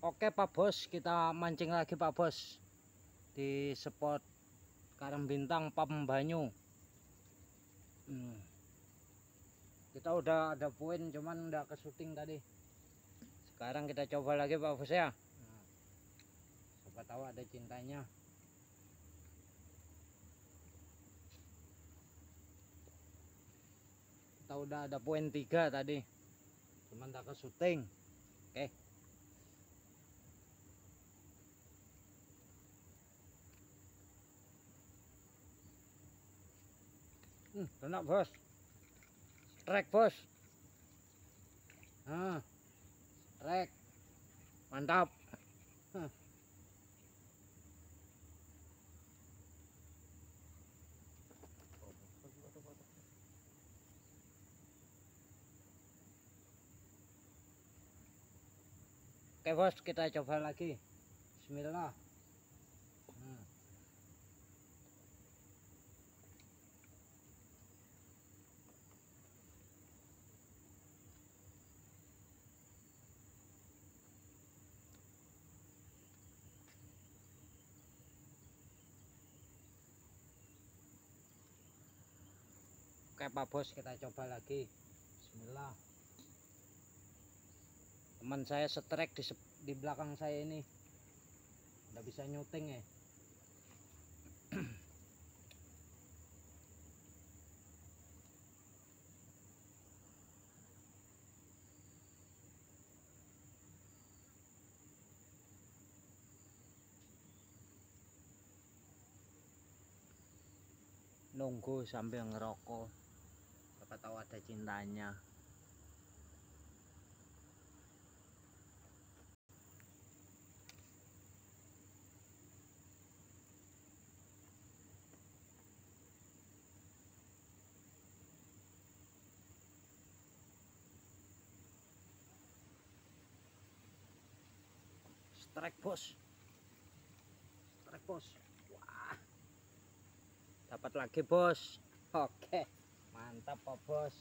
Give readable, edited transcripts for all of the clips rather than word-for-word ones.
Oke Pak Bos, kita mancing lagi Pak Bos di spot Karang Bintang Pambanyu. Kita udah ada poin, cuman udah ke syuting tadi. Sekarang kita coba lagi Pak Bos ya. Siapa tahu ada cintanya. Kita udah ada poin 3 tadi, cuman udah ke syuting. Oke. Kena bos, strike bos. Strike, mantap. Oke bos, kita coba lagi. Bismillah. Oke Pak Bos, kita coba lagi. Bismillah. Teman saya strike di belakang saya ini. Udah bisa nyuting ya. Nunggu sambil ngerokok, siapa tahu ada cintanya. Strike bos, strike bos. Wah, dapat lagi bos. Oke, mantap Pak Bos.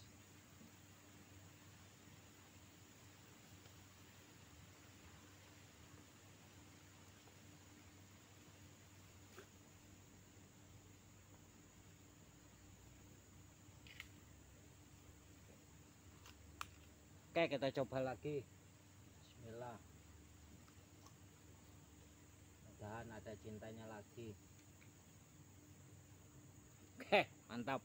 Oke, kita coba lagi. Bismillah. Mudah-mudahan ada cintanya lagi. Oke, mantap.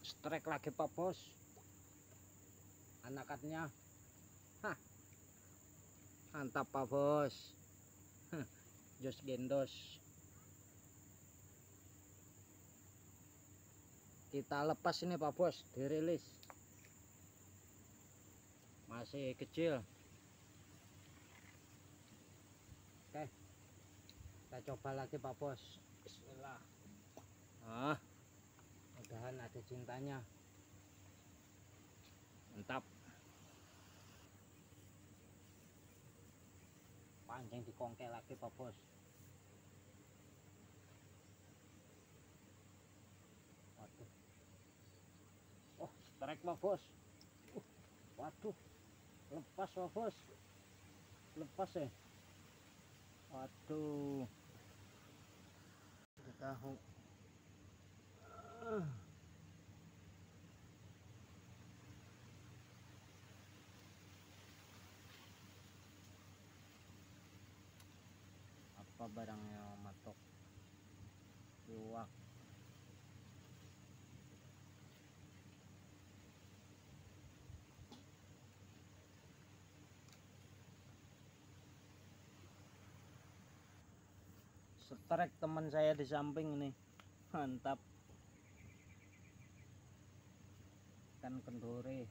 Strike lagi Pak Bos. Anakatnya. Mantap Pak Bos. Jos gendos. Kita lepas ini Pak Bos, dirilis. Masih kecil. Oke, kita coba lagi Pak Bos. Bismillah. Mudahan ada cintanya. Mantap. Pancing di kongke lagi Pak Bos. Waduh. Oh, strike Pak Bos. Waduh. Lepas Pak Bos. Lepas ya. Waduh. Tahu. Apa barangnya matok? Luwak. Strike teman saya di samping nih. Mantap. Ikan kendore.